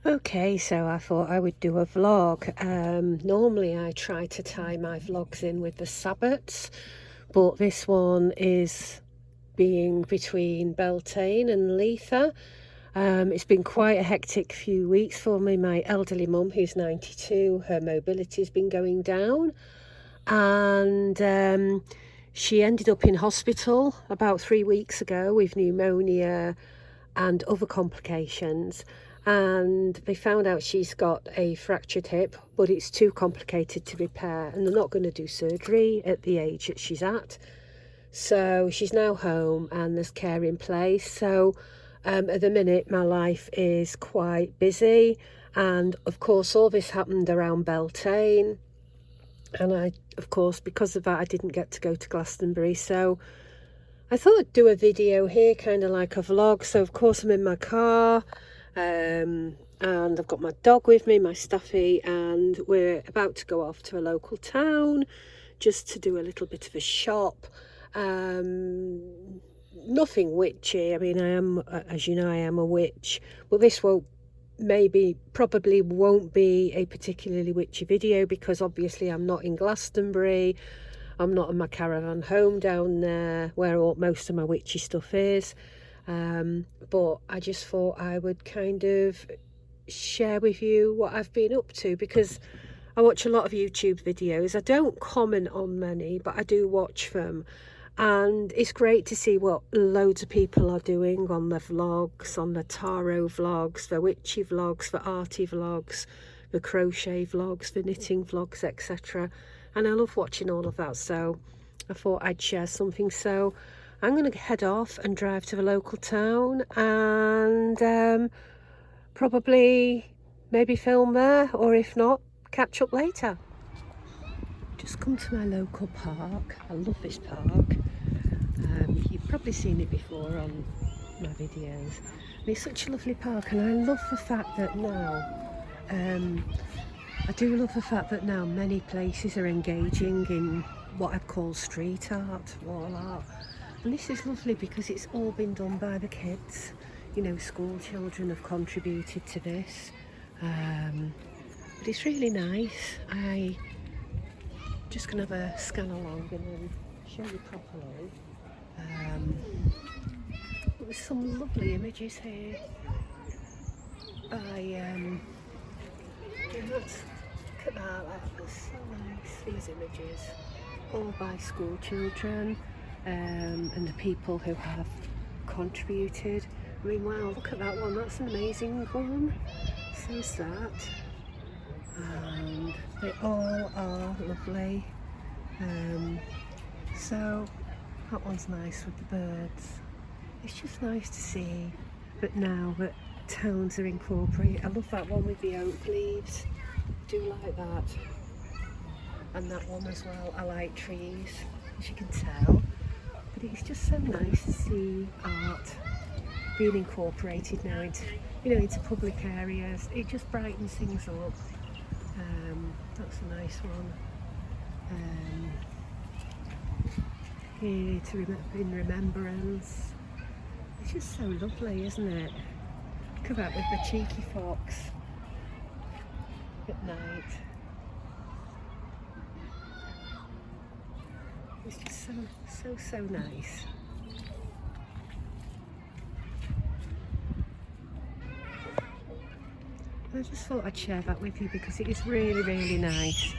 Okay, so I thought I would do a vlog. Normally I try to tie my vlogs in with the Sabbats, but this one is being between Beltane and Letha. It's been quite a hectic few weeks for me. My elderly mum, who's 92, her mobility's been going down, and she ended up in hospital about 3 weeks ago with pneumonia and other complications, and they found out she's got a fractured hip, but it's too complicated to repair, and they're not going to do surgery at the age that she's at. So she's now home and there's care in place. So at the minute my life is quite busy, and of course all this happened around Beltane, and I, of course, because of that I didn't get to go to Glastonbury. So I thought I'd do a video here, kind of like a vlog. So of course I'm in my car, and I've got my dog with me, my Staffy, and we're about to go off to a local town just to do a little bit of a shop. Nothing witchy. I mean, I am, as you know, I am a witch, but this probably won't be a particularly witchy video, because obviously I'm not in Glastonbury. I'm not in my caravan home down there where most of my witchy stuff is. But I just thought I would kind of share with you what I've been up to, because I watch a lot of YouTube videos. I don't comment on many, but I do watch them. And it's great to see what loads of people are doing on their vlogs, on the tarot vlogs, the witchy vlogs, the arty vlogs, the crochet vlogs, the knitting vlogs, etc. And I love watching all of that, so I thought I'd share something. So I'm going to head off and drive to the local town, and probably maybe film there, or if not, catch up later. Just come to my local park. I love this park. You've probably seen it before on my videos. And it's such a lovely park, and I love the fact that now many places are engaging in what I'd call street art, wall art. And this is lovely because it's all been done by the kids. You know, school children have contributed to this. But it's really nice. I just gonna have a scan along and then show you properly. There's some lovely images here by look at that was so nice. These images, all by school children, and the people who have contributed. I mean, wow, look at that one, that's an amazing one. So is that. And they all are lovely. So that one's nice with the birds. It's just nice to see that now that towns are incorporated. I love that one with the oak leaves. I do like that. And that one as well. I like trees, as you can tell. But it's just so nice to see art being incorporated now into public areas. It just brightens things up. That's a nice one. Here in remembrance. It's just so lovely, isn't it? Look at that with the cheeky fox at night. It's just so nice. And I just thought I'd share that with you because it is really nice.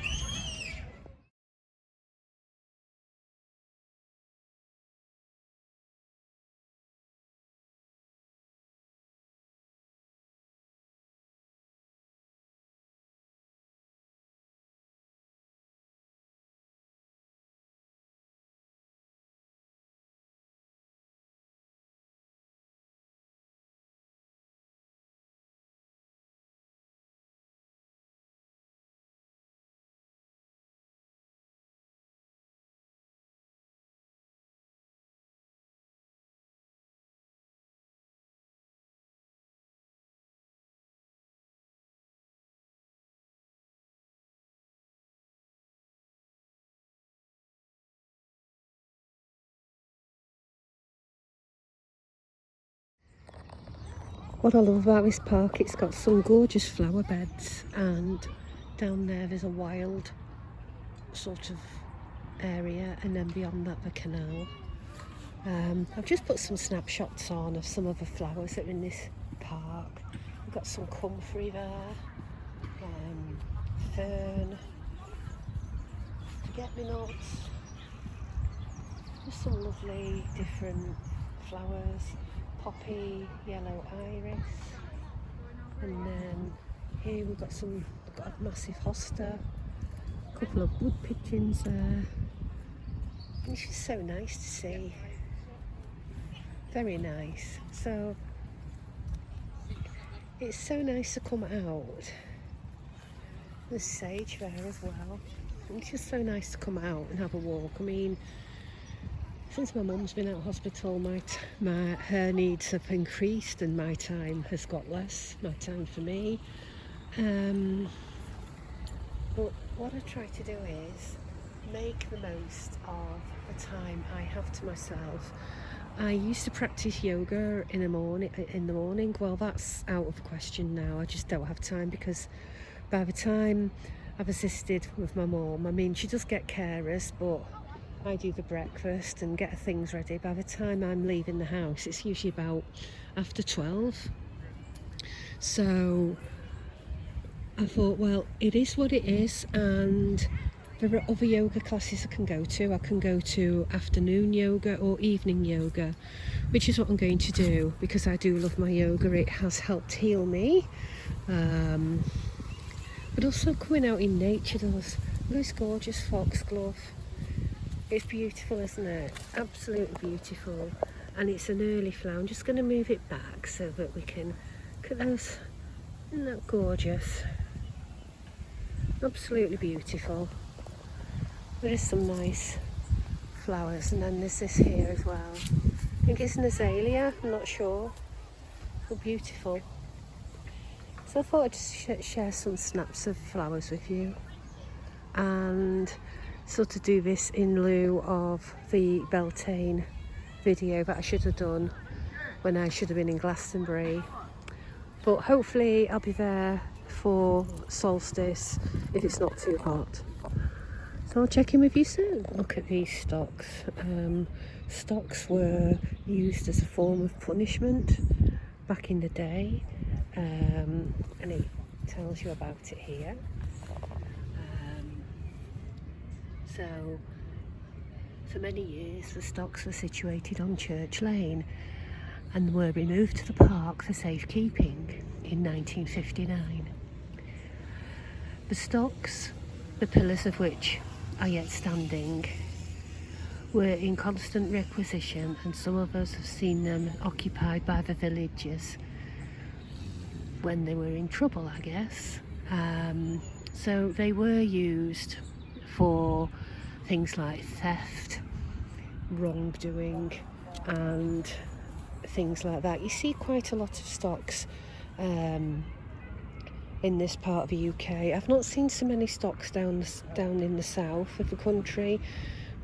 What I love about this park, it's got some gorgeous flower beds, and down there there's a wild sort of area, and then beyond that the canal. I've just put some snapshots on of some of the flowers that are in this park. We've got some comfrey there, fern, forget-me-nots, just some lovely different flowers, poppy, yellow iris, and then here we've got a massive hosta, a couple of wood pigeons there. It's just so nice to see. Very nice. So it's so nice to come out. There's sage there as well. It's just so nice to come out and have a walk. I mean, since my mum's been out of hospital, her needs have increased and my time has got less. My time for me. But what I try to do is make the most of the time I have to myself. I used to practice yoga in the morning. Well, that's out of the question now. I just don't have time, because by the time I've assisted with my mum, I mean, she does get carers, but I do the breakfast and get her things ready. By the time I'm leaving the house, it's usually about after 12. So I thought, well, it is what it is, and there are other yoga classes I can go to. I can go to afternoon yoga or evening yoga, which is what I'm going to do, because I do love my yoga. It has helped heal me. But also coming out in nature, those gorgeous foxglove. It's beautiful, isn't it? Absolutely beautiful. And it's an early flower. I'm just going to move it back so that we can look at those. Isn't that gorgeous? Absolutely beautiful. There is some nice flowers, and then there's this here as well. I think it's an azalea, I'm not sure. So beautiful. So I thought I'd just share some snaps of flowers with you, and sort of do this in lieu of the Beltane video that I should have done when I should have been in Glastonbury. But hopefully I'll be there for solstice if it's not too hot. So I'll check in with you soon. Look at these stocks. Stocks were used as a form of punishment back in the day, and it tells you about it here. So for many years the stocks were situated on Church Lane and were removed to the park for safekeeping in 1959. The stocks, the pillars of which are yet standing, were in constant requisition, and some of us have seen them occupied by the villagers when they were in trouble, I guess. So they were used for things like theft, wrongdoing, and things like that. You see quite a lot of stocks in this part of the UK. I've not seen so many stocks down in the south of the country,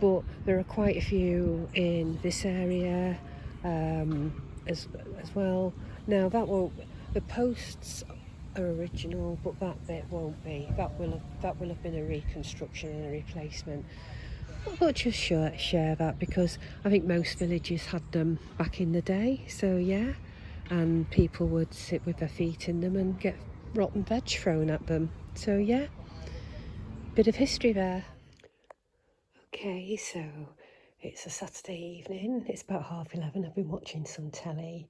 but there are quite a few in this area as well. Now the posts are original, but that bit won't be. That will have been a reconstruction and a replacement. I thought just share that, because I think most villages had them back in the day. So yeah, and people would sit with their feet in them and get rotten veg thrown at them. So yeah, bit of history there. Okay, so it's a Saturday evening. It's about 11:30. I've been watching some telly.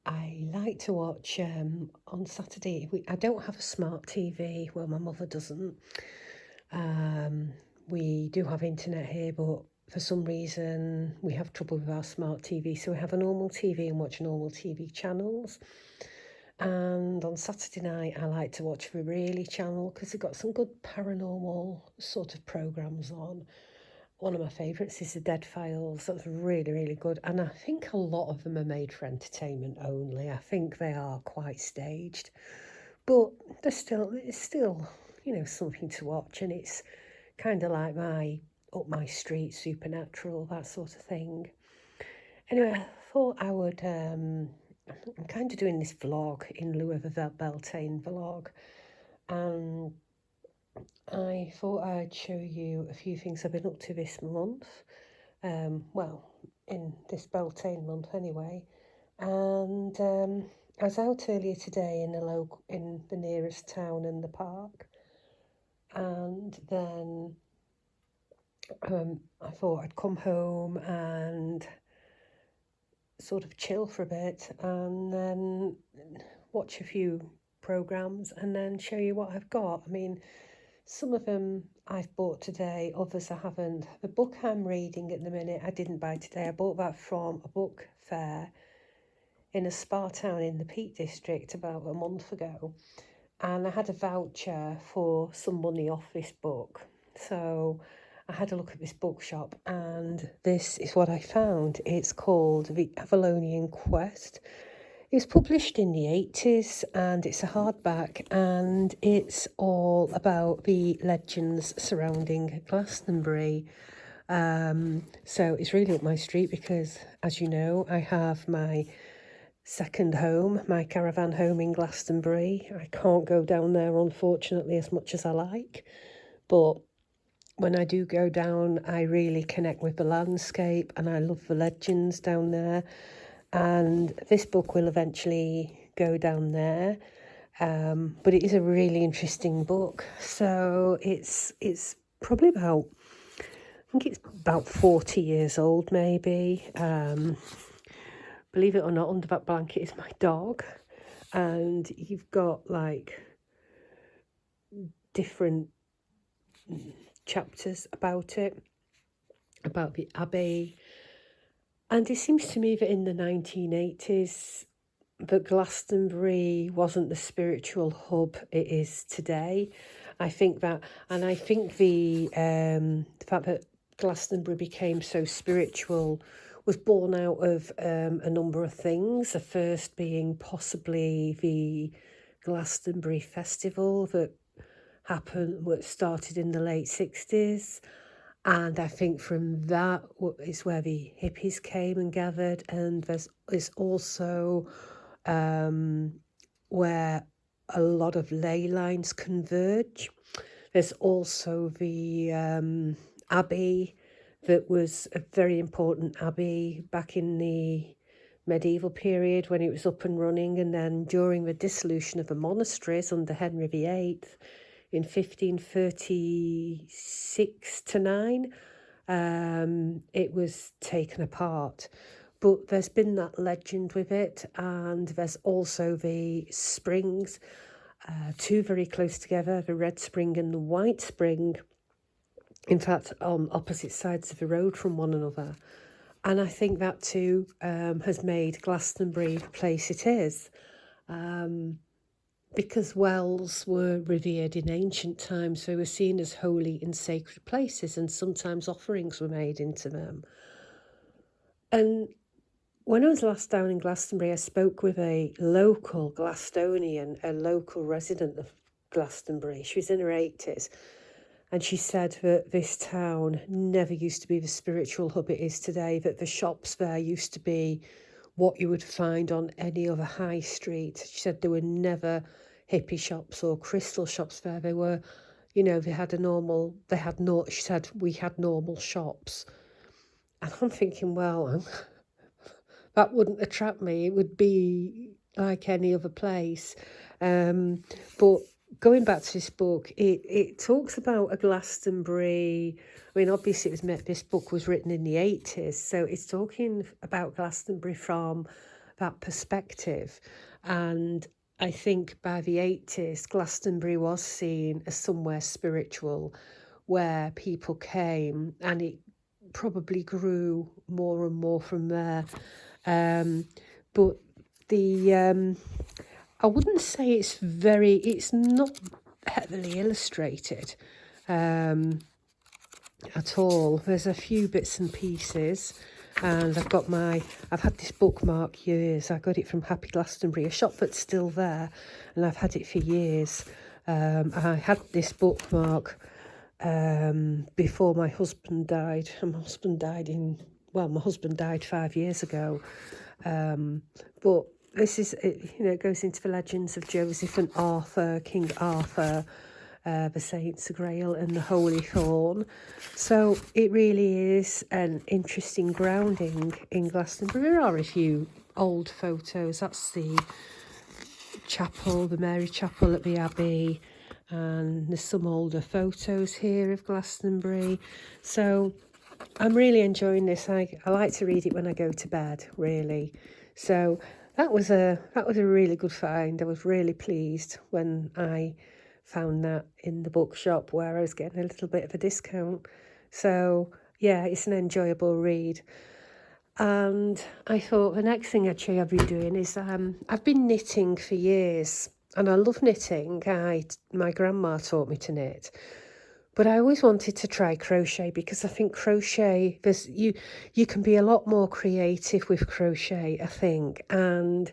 I like to watch on Saturday. I don't have a smart TV. Well, my mother doesn't. We do have internet here, but for some reason we have trouble with our smart TV. So we have a normal TV and watch normal TV channels. And on Saturday night, I like to watch the Really channel, because they've got some good paranormal sort of programmes on. One of my favourites is the Dead Files. That's really, really good. And I think a lot of them are made for entertainment only. I think they are quite staged. But it's still, something to watch. And it's kind of like up my street, Supernatural, that sort of thing. Anyway, I thought I would, I'm kind of doing this vlog in lieu of a Beltane vlog, and I thought I'd show you a few things I've been up to this month, well, in this Beltane month anyway, and I was out earlier today in the nearest town and the park, and then I thought I'd come home and sort of chill for a bit and then watch a few programs and then show you what I've got. I mean, some of them I've bought today, others I haven't. The book I'm reading at the minute I didn't buy today. I bought that from a book fair in a spa town in the Peak District about a month ago, and I had a voucher for some money off this book. So I had a look at this bookshop and this is what I found. It's called The Avalonian Quest. It was published in the 80s and it's a hardback, and it's all about the legends surrounding Glastonbury. So it's really up my street because, as you know, I have my second home, my caravan home in Glastonbury. I can't go down there, unfortunately, as much as I like, but when I do go down, I really connect with the landscape and I love the legends down there. And this book will eventually go down there, but it is a really interesting book. So it's probably about, I think it's about 40 years old maybe. Believe it or not, under that blanket is my dog, and you've got like different chapters about it, about the abbey. And it seems to me that in the 1980s that Glastonbury wasn't the spiritual hub it is today. I think that, and I think the fact that Glastonbury became so spiritual was born out of a number of things. The first being possibly the Glastonbury Festival that started in the late 60s. And I think from that is where the hippies came and gathered. And there's also where a lot of ley lines converge. There's also the abbey that was a very important abbey back in the medieval period when it was up and running, and then during the dissolution of the monasteries under Henry VIII in 1536 to 9, it was taken apart. But there's been that legend with it, and there's also the springs, two very close together, the Red Spring and the White Spring, in fact on opposite sides of the road from one another. And I think that too has made Glastonbury the place it is, because wells were revered in ancient times. They were seen as holy and sacred places, and sometimes offerings were made into them. And when I was last down in Glastonbury, I spoke with a local Glastonian, a local resident of Glastonbury. She was in her 80s, and she said that this town never used to be the spiritual hub it is today, that the shops there used to be what you would find on any other high street. She said there were never hippie shops or crystal shops there. They were, she said we had normal shops. And I'm thinking, well, that wouldn't attract me. It would be like any other place. But going back to this book, it talks about a Glastonbury. I mean, obviously, this book was written in the 80s, so it's talking about Glastonbury from that perspective. And I think by the 80s, Glastonbury was seen as somewhere spiritual, where people came, and it probably grew more and more from there. But the I wouldn't say it's not heavily illustrated at all. There's a few bits and pieces, and I've had this bookmark years. I got it from Happy Glastonbury, a shop that's still there, and I've had it for years. I had this bookmark before my husband died, and my husband died in well, my husband died 5 years ago, but this is, it goes into the legends of Joseph and Arthur, King Arthur, the Saints, the Grail and the Holy Thorn. So it really is an interesting grounding in Glastonbury. There are a few old photos. That's the chapel, the Mary Chapel at the Abbey, and there's some older photos here of Glastonbury. So I'm really enjoying this. I like to read it when I go to bed, really. So that was a really good find. I was really pleased when I found that in the bookshop where I was getting a little bit of a discount. So yeah, it's an enjoyable read. And I thought the next thing actually I've been doing is I've been knitting for years, and I love knitting. My grandma taught me to knit, but I always wanted to try crochet because I think crochet, you can be a lot more creative with crochet, I think, and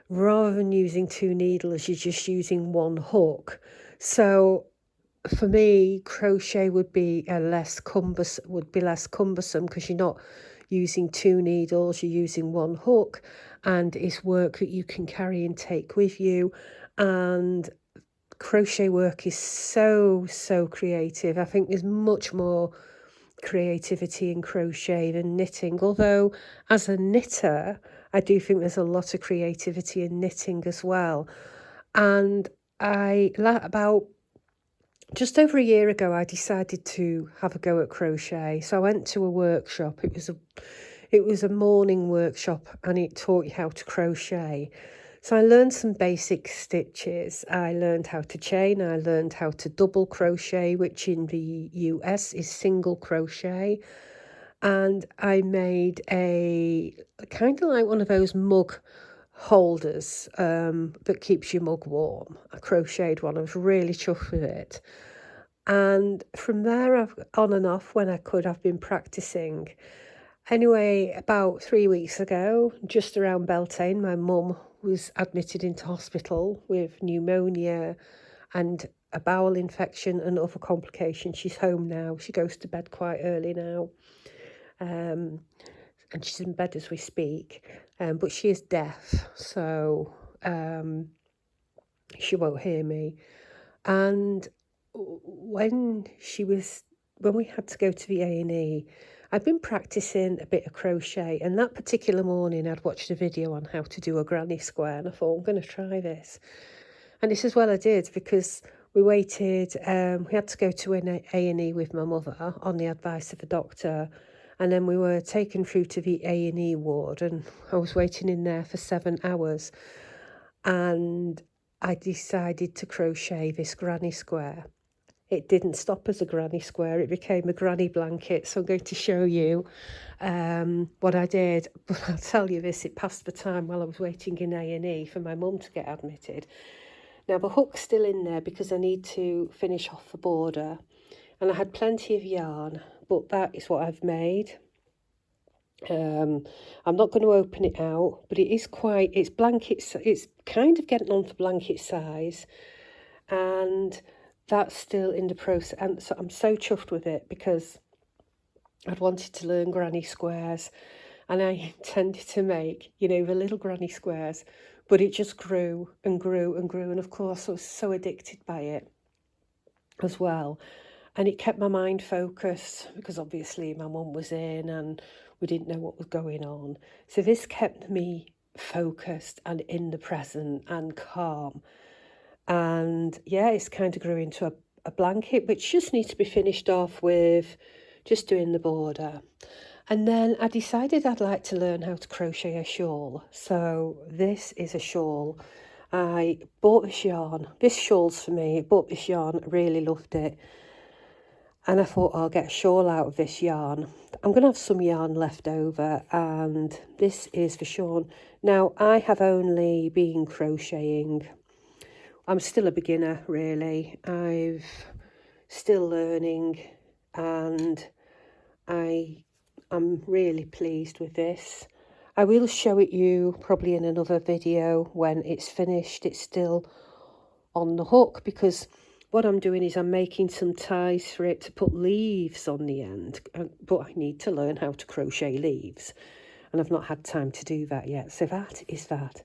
rather than using 2 needles, you're just using 1 hook. So for me, crochet would be less cumbersome because you're not using 2 needles, you're using 1 hook, and it's work that you can carry and take with you. And crochet work is so creative. I think there's much more creativity in crochet than knitting, although as a knitter I do think there's a lot of creativity in knitting as well. And about just over a year ago, I decided to have a go at crochet. So I went to a workshop. It was a morning workshop, and it taught you how to crochet. So I learned some basic stitches. I learned how to chain. I learned how to double crochet, which in the US is single crochet. And I made a kind of like one of those mug holders that keeps your mug warm. I crocheted one. I was really chuffed with it. And from there, I've on and off when I could, I've been practicing. Anyway, about 3 weeks ago, just around Beltane, my mum was admitted into hospital with pneumonia and a bowel infection and other complications. She's home now. She goes to bed quite early now. And she's in bed as we speak. But she is deaf, so she won't hear me. And when we had to go to the A&E, I'd been practicing a bit of crochet, and that particular morning I'd watched a video on how to do a granny square, and I thought, I'm going to try this. And this is what I did, because we waited, we had to go to an A&E with my mother on the advice of a doctor, and then we were taken through to the A&E ward, and I was waiting in there for 7 hours, and I decided to crochet this granny square. It didn't stop as a granny square, it became a granny blanket. So I'm going to show you what I did. But I'll tell you this, it passed the time while I was waiting in A&E for my mum to get admitted. Now the hook's still in there because I need to finish off the border. And I had plenty of yarn, but that is what I've made. I'm not going to open it out, but it's kind of getting on for blanket size, and that's still in the process. And so I'm so chuffed with it because I'd wanted to learn granny squares, and I intended to make, the little granny squares, but it just grew and grew and grew. And of course I was so addicted by it as well. And it kept my mind focused because obviously my mum was in and we didn't know what was going on. So this kept me focused and in the present and calm. And yeah, it's kind of grew into a blanket, which just needs to be finished off with just doing the border. And then I decided I'd like to learn how to crochet a shawl. So this is a shawl. I bought this yarn. This shawl's for me. I bought this yarn, I really loved it. And I thought, I'll get a shawl out of this yarn. I'm going to have some yarn left over, and this is for Sean. Now, I have only been crocheting. I'm still a beginner, really. I'm still learning, and I'm really pleased with this. I will show it you probably in another video when it's finished. It's still on the hook because what I'm doing is I'm making some ties for it to put leaves on the end, but I need to learn how to crochet leaves, and I've not had time to do that yet. So that is that.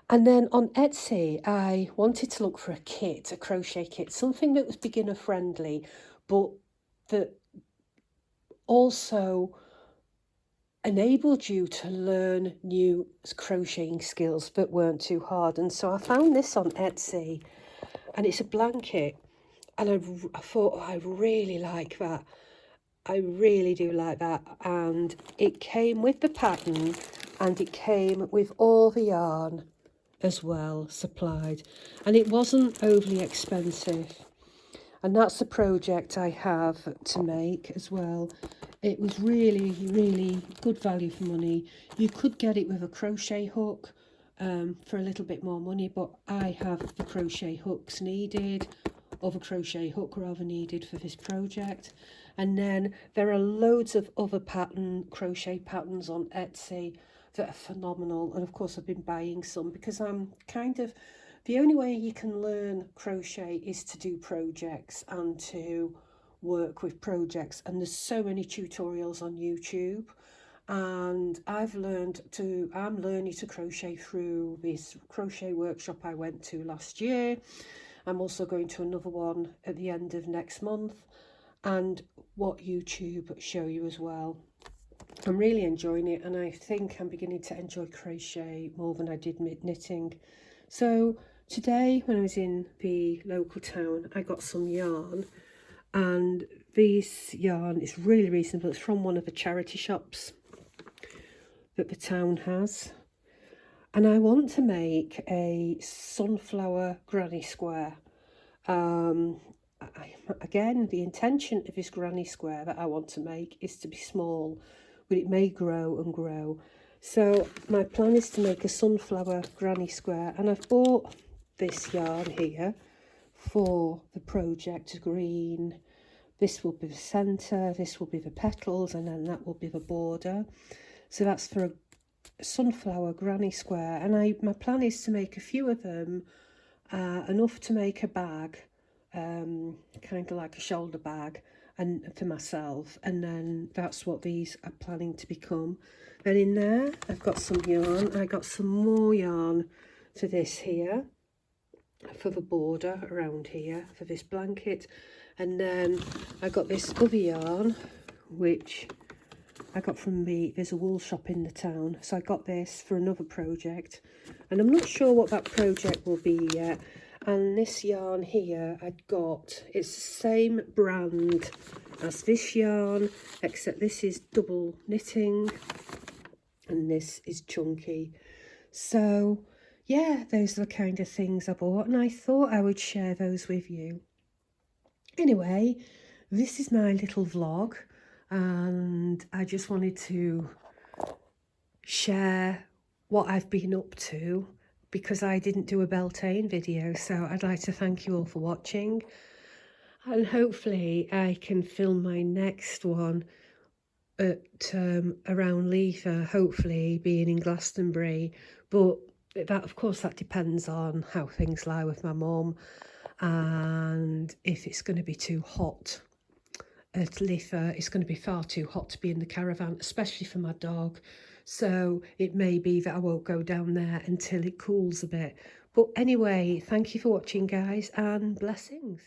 And then on Etsy, I wanted to look for a kit, a crochet kit, something that was beginner friendly, but that also enabled you to learn new crocheting skills that weren't too hard. And so I found this on Etsy, and it's a blanket, and I thought, oh, I really like that. I really do like that. And it came with the pattern, and it came with all the yarn as well supplied, and it wasn't overly expensive. And that's the project I have to make as well. It was really, really good value for money. You could get it with a crochet hook for a little bit more money, but I have the crochet hooks needed, or the crochet hook rather needed for this project. And then there are loads of other crochet patterns on Etsy that are phenomenal. And of course I've been buying some because I'm kind of, the only way you can learn crochet is to do projects and to work with projects, and there's so many tutorials on YouTube, and I'm learning to crochet through this crochet workshop I went to last year. I'm also going to another one at the end of next month, and what YouTube show you as well. I'm really enjoying it, and I think I'm beginning to enjoy crochet more than I did knitting. So today, when I was in the local town, I got some yarn, and this yarn is really reasonable. It's from one of the charity shops that the town has, and I want to make a sunflower granny square. Again, the intention of this granny square that I want to make is to be small, but it may grow and grow. So my plan is to make a sunflower granny square, and I've bought this yarn here for the project, green. This will be the centre, this will be the petals, and then that will be the border. So that's for a sunflower granny square, and my plan is to make a few of them, enough to make a bag, kind of like a shoulder bag, and for myself, and then that's what these are planning to become. Then in there I've got some yarn. I got some more yarn for this here, for the border around here for this blanket, and then I got this other yarn which I got from there's a wool shop in the town, so I got this for another project, and I'm not sure what that project will be yet. And this yarn here it's the same brand as this yarn, except this is double knitting and this is chunky. So yeah, those are the kind of things I bought, and I thought I would share those with you. Anyway, this is my little vlog, and I just wanted to share what I've been up to, because I didn't do a Beltane video. So I'd like to thank you all for watching, and hopefully I can film my next one at around Lieu, hopefully being in Glastonbury, but that, of course, that depends on how things lie with my mum, and if it's going to be too hot at Lieu. It's going to be far too hot to be in the caravan, especially for my dog. So it may be that I won't go down there until it cools a bit. But anyway, thank you for watching, guys, and blessings.